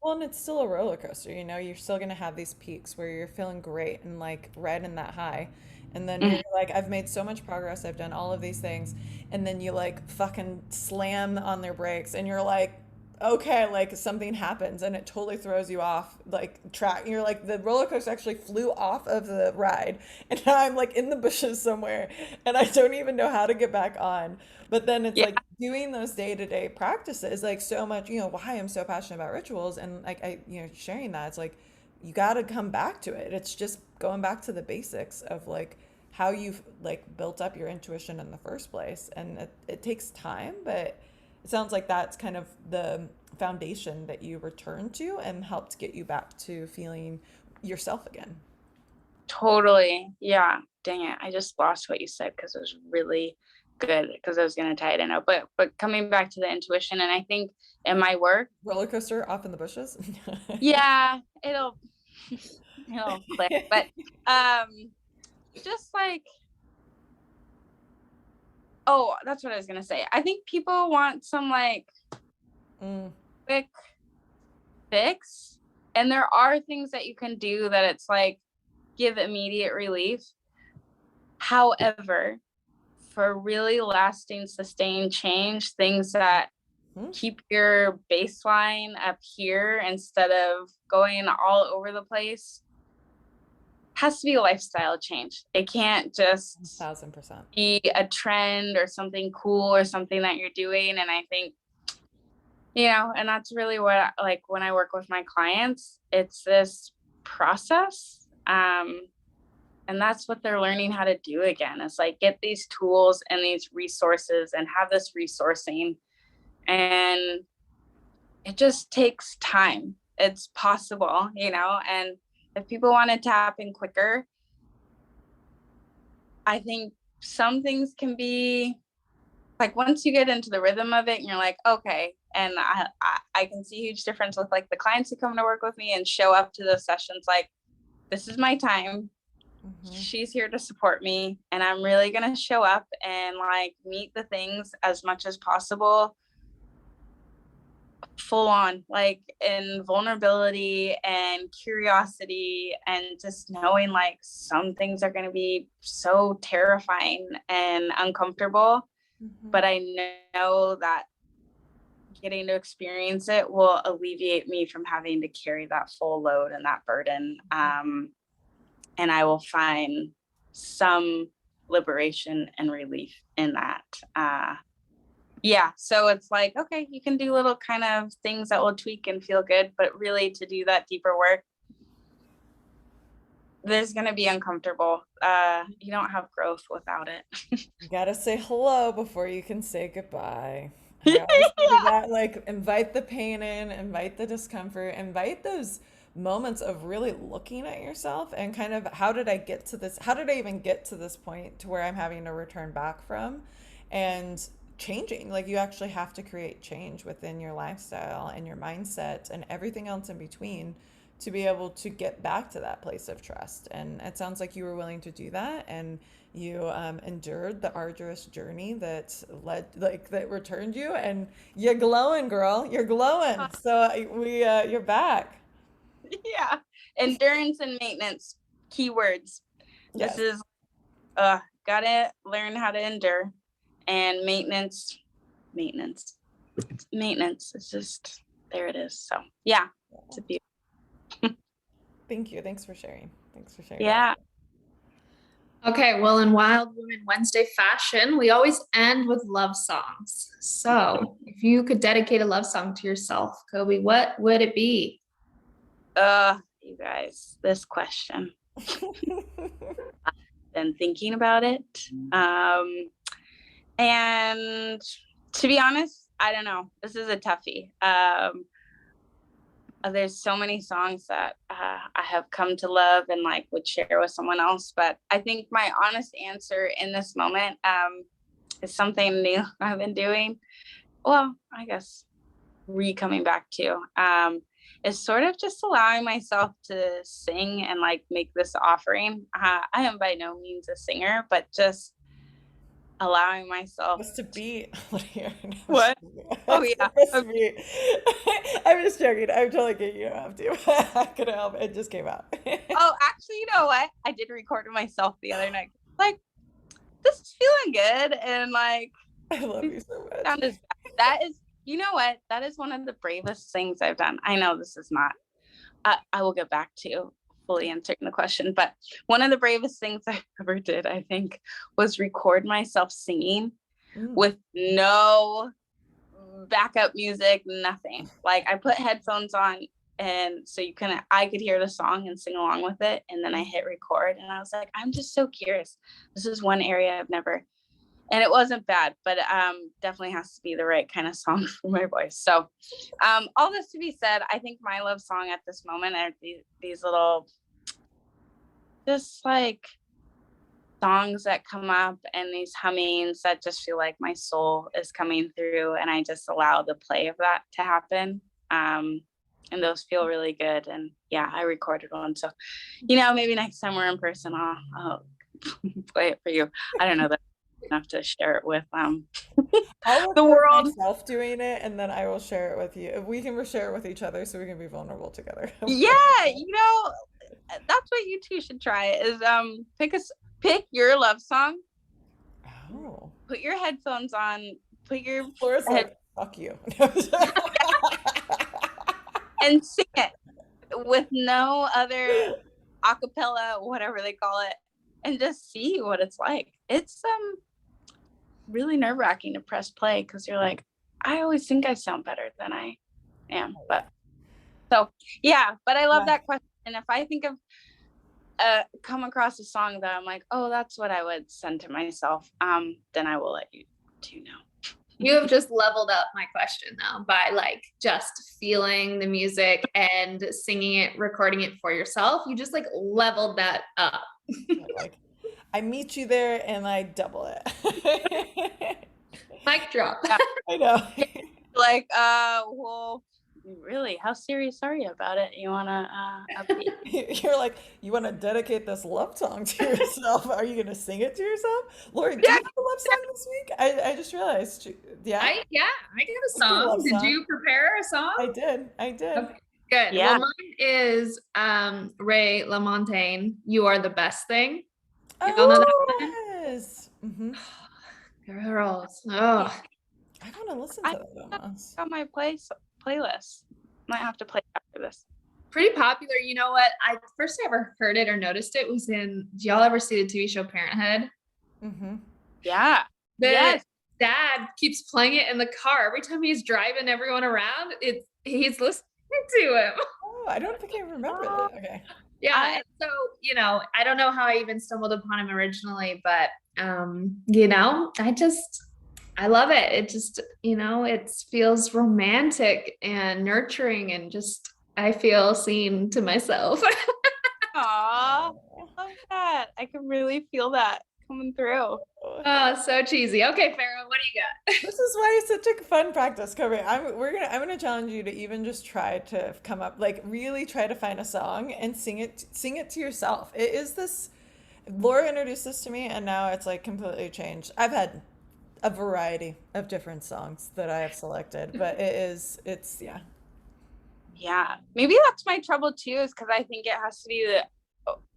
Well, and it's still a roller coaster, you're still gonna have these peaks where you're feeling great and like riding that high. And then you're like, I've made so much progress, I've done all of these things. And then you like fucking slam on their brakes and you're like, okay, like something happens and it totally throws you off like track. You're like, the roller coaster actually flew off of the ride. And now I'm like in the bushes somewhere and I don't even know how to get back on. But then it's like doing those day-to-day practices, like so much, why I'm so passionate about rituals and like sharing that. It's like you got to come back to it. It's just going back to the basics of like how you've like built up your intuition in the first place. And it takes time, but it sounds like that's kind of the foundation that you returned to and helped get you back to feeling yourself again. Totally. Yeah. Dang it. I just lost what you said because it was really good, because I was going to tie it in. But coming back to the intuition, and I think in my work, roller coaster off in the bushes. Yeah, it'll click. But just like, oh, that's what I was going to say. I think people want some like quick fix, and there are things that you can do that it's like give immediate relief. However, for really lasting, sustained change, things that keep your baseline up here instead of going all over the place, has to be a lifestyle change. It can't just 1,000% be a trend or something cool or something that you're doing. And I think, and that's really what, like when I work with my clients, it's this process. And that's what they're learning how to do again. It's like, get these tools and these resources and have this resourcing. And it just takes time. It's possible, and if people want to tap in quicker, I think some things can be like, once you get into the rhythm of it and you're like, okay. And I can see a huge difference with like the clients who come to work with me and show up to those sessions like, this is my time. She's here to support me, and I'm really going to show up and like meet the things as much as possible full on, like in vulnerability and curiosity, and just knowing like some things are going to be so terrifying and uncomfortable, but I know that getting to experience it will alleviate me from having to carry that full load and that burden. And I will find some liberation and relief in that. Yeah, so it's like, okay, you can do little kind of things that will tweak and feel good, but really to do that deeper work, there's going to be uncomfortable. You don't have growth without it. You gotta say hello before you can say goodbye. I always do that, like invite the pain in, invite the discomfort, invite those moments of really looking at yourself and kind of, how did I get to this? How did I even get to this point to where I'm having to return back from? And changing, like you actually have to create change within your lifestyle and your mindset and everything else in between to be able to get back to that place of trust. And it sounds like you were willing to do that, and you endured the arduous journey that led, like that returned you, and you're glowing, girl. You're glowing. So you're back. Yeah, endurance and maintenance, keywords. Yes. This is gotta learn how to endure, and maintenance. It's just, there it is. So yeah, it's a beautiful. Thank you. Thanks for sharing. Yeah. Okay, well, in Wild Women Wednesday fashion, we always end with love songs. So if you could dedicate a love song to yourself, Cobi, what would it be? You guys, this question. Been thinking about it. And to be honest, I don't know. This is a toughie. There's so many songs that I have come to love and like would share with someone else. But I think my honest answer in this moment is something new I've been doing. Well, I guess coming back to is sort of just allowing myself to sing and like make this offering. I am by no means a singer, but just allowing myself to be here. What? Oh yeah. Okay. I'm just joking. I'm totally kidding. You don't have to. I couldn't help it. It just came out. Oh, actually, you know what? I did record it myself the other night. Like, this is feeling good, and like, I love you so much. That is, you know what? That is one of the bravest things I've done. I know this is not. I will get back to fully answering the question, but one of the bravest things I ever did, I think, was record myself singing with no backup music, nothing. Like I put headphones on, and so I could hear the song and sing along with it, and then I hit record, and I was like, I'm just so curious. This is one area I've never, and it wasn't bad, but definitely has to be the right kind of song for my voice. So all this to be said, I think my love song at this moment are these little, just like songs that come up and these hummings that just feel like my soul is coming through, and I just allow the play of that to happen. And those feel really good. And yeah, I recorded one. So, maybe next time we're in person, I'll play it for you. I don't know that enough to share it with the world. Myself doing it, and then I will share it with you. If we can share it with each other, so we can be vulnerable together. Yeah, that's what you two should try. Is pick your love song. Oh. Put your headphones on. Put your like, fuck you. And sing it with no other acapella, whatever they call it, and just see what it's like. It's really nerve-wracking to press play, because you're like, I always think I sound better than I am. But so yeah, but I love that question. And if I think of come across a song that I'm like, oh, that's what I would send to myself, then I will let you two know. You have just leveled up my question though, by like just feeling the music and singing it, recording it for yourself. You just like leveled that up. I meet you there and I double it. Mic drop. I know. Like, well, really, how serious are you about it? You wanna upbeat? You're like, you want to dedicate this love song to yourself? Are you going to sing it to yourself? Lori, do you Yeah. have a love song this week? I just realized. Yeah? I got a What's your song. love Did song? you prepare a song? I did. I did. Okay, good. Yeah. Well, mine is Ray LaMontagne, You Are the Best Thing. You all know that one? yes. Mm-hmm. Girls. Oh. I want to listen I to that almost. got my playlist. Might have to play it after this. Pretty popular. You know what? I first ever heard it or noticed it was in, do y'all ever see the TV show Parenthood? Mm-hmm. Yeah. The Yes. dad keeps playing it in the car. Every time he's driving everyone around, he's listening to him. Oh, I don't think I remember that. Okay. Yeah. And so, you know, I don't know how I even stumbled upon him originally, but you know, I love it. It just, you know, it feels romantic and nurturing and just I feel seen to myself. Aw, love that. I can really feel that coming through. Oh, so cheesy. Okay, Farrah, what do you got? This is why it's such a fun practice, Cobi. I'm gonna challenge you to even just try to come up, like really try to find a song and sing it to yourself. It is this. Laura introduced this to me, and now it's like completely changed. I've had a variety of different songs that I have selected, but it's yeah. Yeah. Maybe that's my trouble too, is because I think it has to be the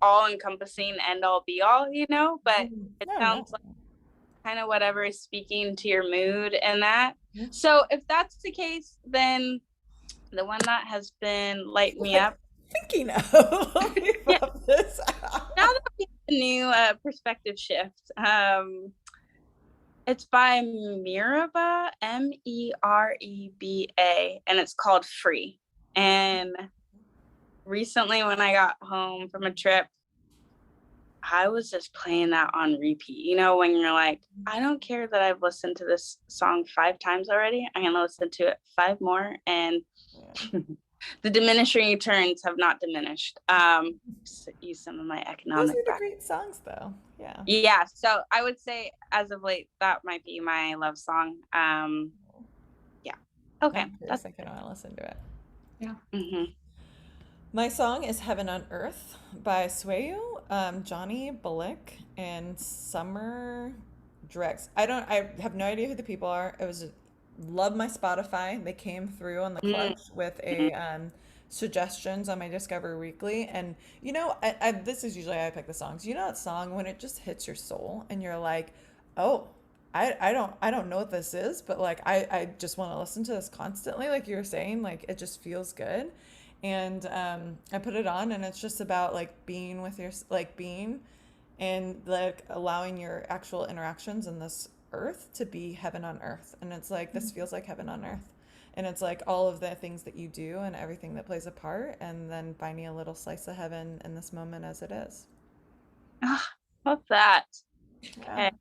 all-encompassing end-all be-all, you know? But it Yeah, sounds no. like kind of whatever is speaking to your mood and that. Yeah. So if that's the case, then the one that has been light me up. Thinking of let me Yeah. pop this out. Now that we have a new perspective shift, it's by Mereba, Mereba, and it's called Free. And recently when I got home from a trip, I was just playing that on repeat. You know, when you're like, I don't care that I've listened to this song 5 times already. I'm going to listen to it 5 more. And the diminishing returns have not diminished. Use some of my Those economic are the back. great songs, though. Yeah. Yeah. So I would say as of late, that might be my love song. Yeah. Okay. I'm curious. I kind of want to listen to it. Yeah. Mm-hmm. My song is Heaven on Earth by Swayu, Johnny Bullock, and Summer Drex. I have no idea who the people are. It was love my Spotify. They came through on the clutch with a suggestions on my Discover Weekly. And you know, this is usually how I pick the songs. You know that song when it just hits your soul and you're like, oh, I don't know what this is, but like I just want to listen to this constantly, like you were saying, like it just feels good. And I put it on, and it's just about like being with your being and like allowing your actual interactions in this earth to be heaven on earth. And it's like this feels like heaven on earth. And it's like all of the things that you do and everything that plays a part, and then finding a little slice of heaven in this moment as it is. Oh, love that. Yeah. Okay.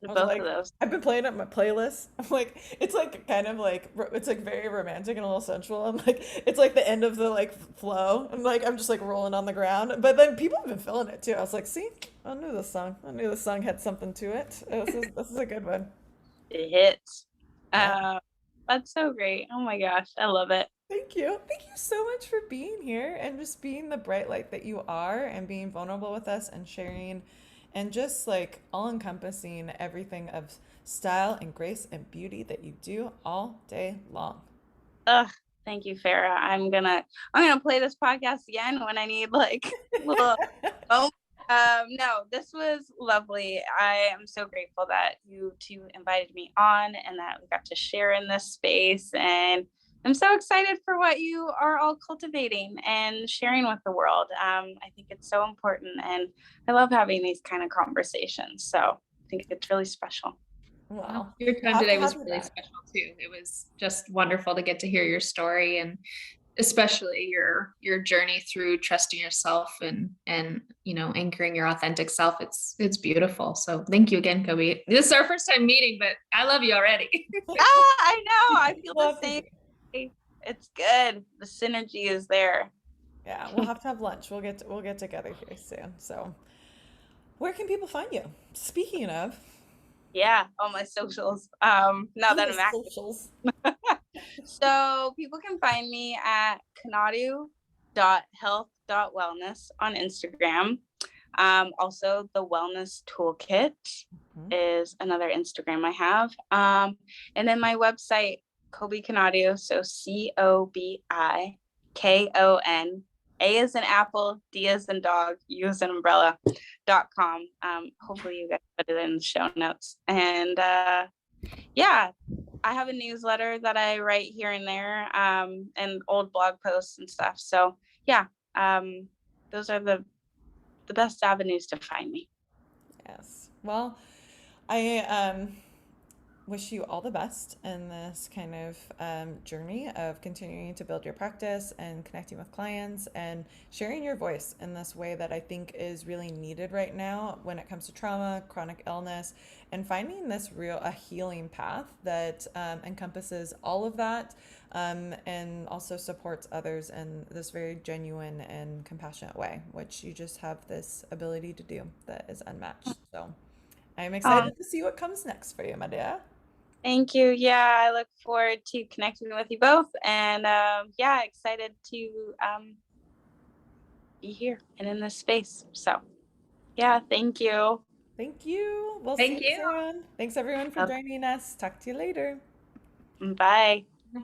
I was Both like, of those. I've been playing it on my playlist. I'm like, it's like kind of like it's like very romantic and a little sensual. I'm like, it's like the end of the like flow. I'm like, I'm just like rolling on the ground. But then people have been feeling it too. I was like, see, I knew this song. I knew this song had something to it. This is a good one. It hits. Yeah. That's so great. Oh my gosh, I love it. Thank you. Thank you so much for being here and just being the bright light that you are and being vulnerable with us and sharing and just like all encompassing everything of style and grace and beauty that you do all day long. Thank you, Farrah. I'm gonna play this podcast again when I need like a little moment. No, this was lovely. I am so grateful that you two invited me on and that we got to share in this space. And I'm so excited for what you are all cultivating and sharing with the world. I think it's so important, and I love having these kind of conversations. So I think it's really special. Wow. Your time Have to today was have you really back. special too. It was just wonderful to get to hear your story, and especially your journey through trusting yourself and you know, anchoring your authentic self. It's beautiful. So thank you again, Cobi. This is our first time meeting, but I love you already. I know. I feel the Love to same. It's good. The synergy is there. Yeah, we'll have to have lunch. We'll get together here soon. So Where can people find you? Speaking of, Yeah, on my socials. Now that I'm active. socials. So people can find me at kanadu.health.wellness on Instagram. Also, the Wellness Toolkit is another Instagram I have. And then my website, Cobi Konadu, so COBIKON. A is an apple, D is in dog, U is an umbrella.com. Hopefully you guys put it in the show notes. And yeah, I have a newsletter that I write here and there, and old blog posts and stuff. So yeah, those are the best avenues to find me. Yes. Well, I wish you all the best in this kind of journey of continuing to build your practice and connecting with clients and sharing your voice in this way that I think is really needed right now when it comes to trauma, chronic illness, and finding this a healing path that encompasses all of that, and also supports others in this very genuine and compassionate way, which you just have this ability to do that is unmatched. So I'm excited to see what comes next for you, my dear. Thank you. Yeah, I look forward to connecting with you both, and yeah, excited to be here and in this space. So yeah, thank you. Thank you. We'll Thank see you you. soon. Thanks everyone for joining us. Talk to you later. Bye. Bye.